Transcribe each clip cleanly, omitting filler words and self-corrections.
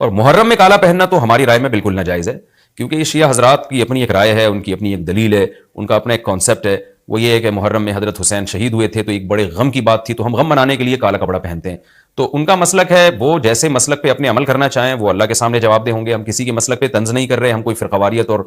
اور محرم میں کالا پہننا تو ہماری رائے میں بالکل ناجائز ہے، کیونکہ یہ شیعہ حضرات کی اپنی ایک رائے ہے، ان کی اپنی ایک دلیل ہے، ان کا اپنا ایک کانسیپٹ ہے، وہ یہ ہے کہ محرم میں حضرت حسین شہید ہوئے تھے تو ایک بڑے غم کی بات تھی، تو ہم غم منانے کے لیے کالا کپڑا پہنتے ہیں. تو ان کا مسلک ہے، وہ جیسے مسلک پہ اپنے عمل کرنا چاہیں وہ اللہ کے سامنے جواب دہ ہوں گے. ہم کسی کے مسلک پہ طنز نہیں کر رہے، ہم کوئی فرقواریت اور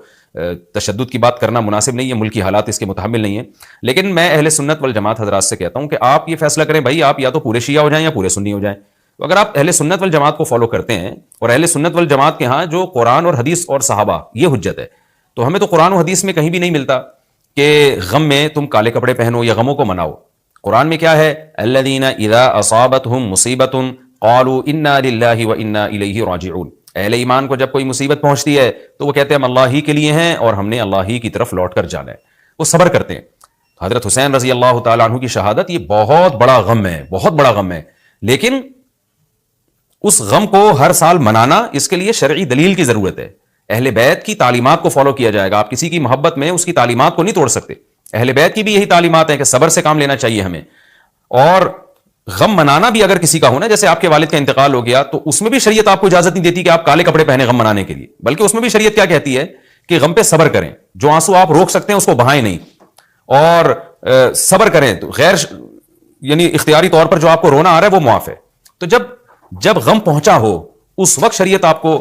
تشدد کی بات کرنا مناسب نہیں ہے، ملکی حالات اس کے متحمل نہیں ہیں. لیکن میں اہل سنت والجماعت حضرات سے کہتا ہوں کہ آپ یہ فیصلہ کریں بھائی، آپ یا تو پورے شیعہ ہو جائیں یا پورے سنی ہو جائیں. تو اگر آپ اہل سنت والجماعت کو فالو کرتے ہیں، اور اہل سنت والجماعت کے ہاں جو قرآن اور حدیث اور صحابہ یہ حجت ہے، تو ہمیں تو قرآن و حدیث میں کہیں بھی نہیں ملتا کہ غم میں تم کالے کپڑے پہنو یا غموں کو مناؤ. قرآن میں کیا ہے؟ الذین اذا اصابتہم مصیبۃ قالوا انا للہ وانا الیہ راجعون. اہل ایمان کو جب کوئی مصیبت پہنچتی ہے تو وہ کہتے ہیں ہم اللہ ہی کے لیے ہیں اور ہم نے اللہ ہی کی طرف لوٹ کر جانا ہے. وہ صبر کرتے ہیں. حضرت حسین رضی اللہ تعالیٰ عنہ کی شہادت یہ بہت بڑا غم ہے، بہت بڑا غم ہے، لیکن اس غم کو ہر سال منانا اس کے لیے شرعی دلیل کی ضرورت ہے. اہل بیت کی تعلیمات کو فالو کیا جائے گا. آپ کسی کی محبت میں اس کی تعلیمات کو نہیں توڑ سکتے. اہل بیت کی بھی یہی تعلیمات ہیں کہ صبر سے کام لینا چاہیے ہمیں. اور غم منانا بھی اگر کسی کا ہونا، جیسے آپ کے والد کا انتقال ہو گیا، تو اس میں بھی شریعت آپ کو اجازت نہیں دیتی کہ آپ کالے کپڑے پہنے غم منانے کے لیے، بلکہ اس میں بھی شریعت کیا کہتی ہے کہ غم پہ صبر کریں. جو آنسو آپ روک سکتے ہیں اس کو بہائیں نہیں، اور صبر کریں. تو غیر یعنی اختیاری طور پر جو آپ کو رونا آ رہا ہے وہ معاف ہے. تو جب غم پہنچا ہو اس وقت شریعت آپ کو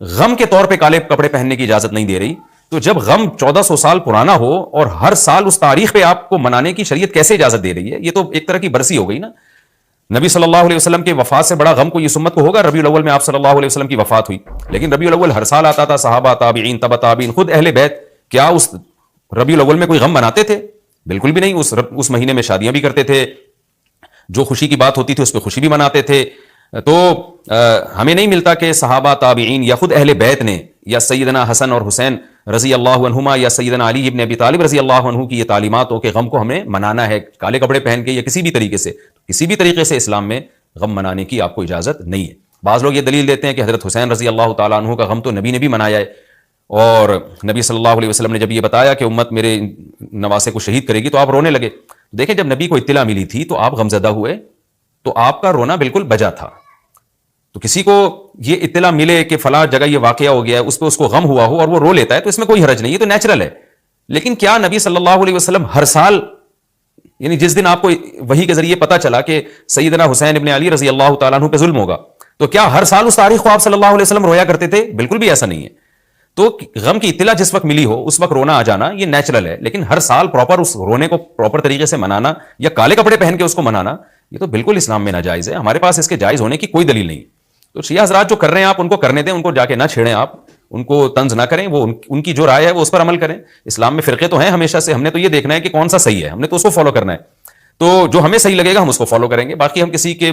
غم کے طور پہ کالے کپڑے پہننے کی اجازت نہیں دے رہی. تو جب غم 1400 سال پرانا ہو اور ہر سال اس تاریخ پہ آپ کو منانے کی شریعت کیسے اجازت دے رہی ہے؟ یہ تو ایک طرح کی برسی ہو گئی نا. نبی صلی اللہ علیہ وسلم کے وفات سے بڑا غم کو اس امت کو ہوگا. ربیع الاول میں آپ صلی اللہ علیہ وسلم کی وفات ہوئی، لیکن ربیع الاول ہر سال آتا تھا. صحابہ، تابعین، تبع تابعین، خود اہل بیت کیا اس ربیع الاول میں کوئی غم مناتے تھے؟ بالکل بھی نہیں. اس مہینے میں شادیاں بھی کرتے تھے، جو خوشی کی بات ہوتی تھی اس پہ خوشی بھی مناتے تھے. تو ہمیں نہیں ملتا کہ صحابہ، تابعین یا خود اہل بیت نے یا سیدنا حسن اور حسین رضی اللہ عنہما یا سیدنا علی ابن ابی طالب رضی اللہ عنہ کی یہ تعلیمات ہو کہ غم کو ہمیں منانا ہے کالے کپڑے پہن کے یا کسی بھی طریقے سے اسلام میں غم منانے کی آپ کو اجازت نہیں ہے. بعض لوگ یہ دلیل دیتے ہیں کہ حضرت حسین رضی اللہ تعالیٰ عنہ کا غم تو نبی نے بھی منایا ہے، اور نبی صلی اللہ علیہ وسلم نے جب یہ بتایا کہ امت میرے نواسے کو شہید کرے گی تو آپ رونے لگے. دیکھیں، جب نبی کو اطلاع ملی تھی تو آپ غمزدہ ہوئے، تو آپ کا رونا بالکل بجا تھا. تو کسی کو یہ اطلاع ملے کہ فلاں جگہ یہ واقعہ ہو گیا ہے، اس کو غم ہوا ہو اور وہ رو لیتا ہے، تو اس میں کوئی حرج نہیں، یہ تو نیچرل ہے. لیکن کیا نبی صلی اللہ علیہ وسلم ہر سال، یعنی جس دن آپ کو وحی کے ذریعے پتا چلا کہ سیدنا حسین ابن علی رضی اللہ تعالیٰ عنہ پہ ظلم ہوگا، تو کیا ہر سال اس تاریخ کو آپ صلی اللہ علیہ وسلم رویا کرتے تھے؟ بالکل بھی ایسا نہیں ہے. تو غم کی اطلاع جس وقت ملی ہو اس وقت رونا آ جانا یہ نیچرل ہے، لیکن ہر سال پراپر اس رونے کو پراپر طریقے سے منانا یا کالے کپڑے پہن کے اس کو منانا یہ تو بالکل اسلام میں ناجائز ہے. ہمارے پاس اس کے جائز ہونے کی کوئی دلیل نہیں. تو شیعہ حضرات جو کر رہے ہیں آپ ان کو کرنے دیں، ان کو جا کے نہ چھیڑیں، آپ ان کو طنز نہ کریں. وہ ان کی جو رائے ہے وہ اس پر عمل کریں. اسلام میں فرقے تو ہیں ہمیشہ سے، ہم نے تو یہ دیکھنا ہے کہ کون سا صحیح ہے، ہم نے تو اس کو فالو کرنا ہے. تو جو ہمیں صحیح لگے گا ہم اس کو فالو کریں گے. باقی ہم کسی کے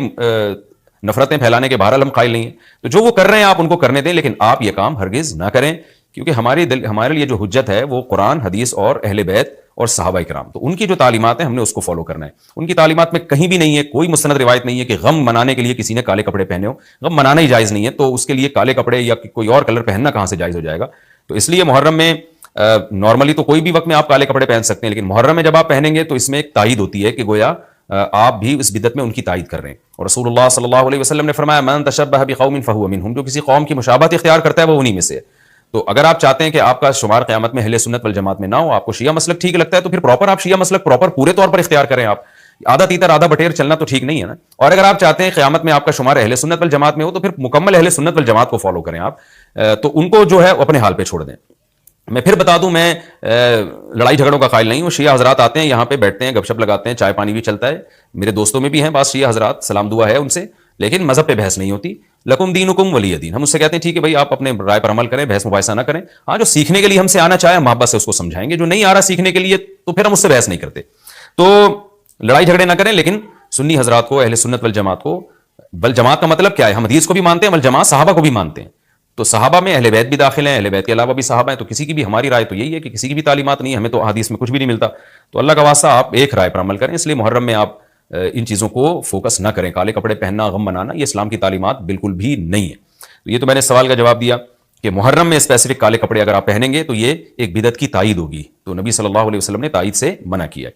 نفرتیں پھیلانے کے بہرحال ہم قائل نہیں ہیں. تو جو وہ کر رہے ہیں آپ ان کو کرنے دیں، لیکن آپ یہ کام ہرگز نہ کریں، کیونکہ ہمارے لیے جو حجت ہے وہ قرآن، حدیث اور اہل بیت اور صحابہ کرام. تو ان کی جو تعلیمات ہیں ہم نے اس کو فالو کرنا ہے. ان کی تعلیمات میں کہیں بھی نہیں ہے، کوئی مستند روایت نہیں ہے کہ غم منانے کے لیے کسی نے کالے کپڑے پہنے ہو. غم منانا ہی جائز نہیں ہے، تو اس کے لیے کالے کپڑے یا کوئی اور کلر پہننا کہاں سے جائز ہو جائے گا؟ تو اس لیے محرم میں نارملی تو کوئی بھی وقت میں آپ کالے کپڑے پہن سکتے ہیں، لیکن محرم میں جب آپ پہنیں گے تو اس میں ایک تائید ہوتی ہے کہ گویا آپ بھی اس بدعت میں ان کی تائید کر رہے ہیں. اور رسول اللہ صلی اللہ علیہ وسلم نے فرمایا من تشبہ بقوم فہو منہم، جو کسی قوم کی مشابہت اختیار کرتا ہے وہ انہی میں سے ہے. تو اگر آپ چاہتے ہیں کہ آپ کا شمار قیامت میں اہل سنت والجماعت میں نہ ہو، آپ کو شیعہ مسلک ٹھیک لگتا ہے، تو پھر پراپر آپ شیعہ مسلک پورے طور پر اختیار کریں. آپ آدھا تیتر آدھا بٹیر چلنا تو ٹھیک نہیں ہے نا. اور اگر آپ چاہتے ہیں قیامت میں آپ کا شمار اہل سنت والجماعت میں ہو تو پھر مکمل اہل سنت والجماعت کو فالو کریں آپ. تو ان کو جو ہے اپنے حال پہ چھوڑ دیں. میں پھر بتا دوں، میں لڑائی جھگڑوں کا قائل نہیں ہوں. شیعہ حضرات آتے ہیں یہاں پہ بیٹھتے ہیں، گپ شپ لگاتے ہیں، چائے پانی بھی چلتا ہے. میرے دوستوں میں بھی ہیں بعض شیعہ حضرات، سلام دعا ہے ان سے، لیکن مذہب پہ بحث نہیں ہوتی. لکم دینکم ولی دین. ہم اس سے کہتے ہیں ٹھیک ہے بھائی، آپ اپنے رائے پر عمل کریں، بحث مباحثہ نہ کریں. ہاں، جو سیکھنے کے لیے ہم سے آنا چاہے محبت سے اس کو سمجھائیں گے، جو نہیں آ رہا سیکھنے کے لیے تو پھر ہم اس سے بحث نہیں کرتے. تو لڑائی جھگڑے نہ کریں. لیکن سنی حضرات کو، اہل سنت والجماعت کو، والجماعت کا مطلب کیا ہے؟ ہم حدیث کو بھی مانتے ہیں، والجماعت صحابہ کو بھی مانتے ہیں. تو صحابہ میں اہل بیت بھی داخل ہیں، اہل بیت کے علاوہ بھی صحابہ ہیں. تو کسی کی بھی ہماری رائے تو یہی ہے کہ کسی کی بھی تعلیمات نہیں ہے، ہمیں تو حدیث میں کچھ بھی نہیں ملتا. تو اللہ کا واسطہ آپ ایک رائے پر عمل کریں. اس لیے محرم میں آپ ان چیزوں کو فوکس نہ کریں. کالے کپڑے پہننا، غم منانا، یہ اسلام کی تعلیمات بالکل بھی نہیں ہے. تو یہ تو میں نے سوال کا جواب دیا کہ محرم میں اسپیسیفک کالے کپڑے اگر آپ پہنیں گے تو یہ ایک بدعت کی تائید ہوگی. تو نبی صلی اللہ علیہ وسلم نے تائید سے منع کیا ہے.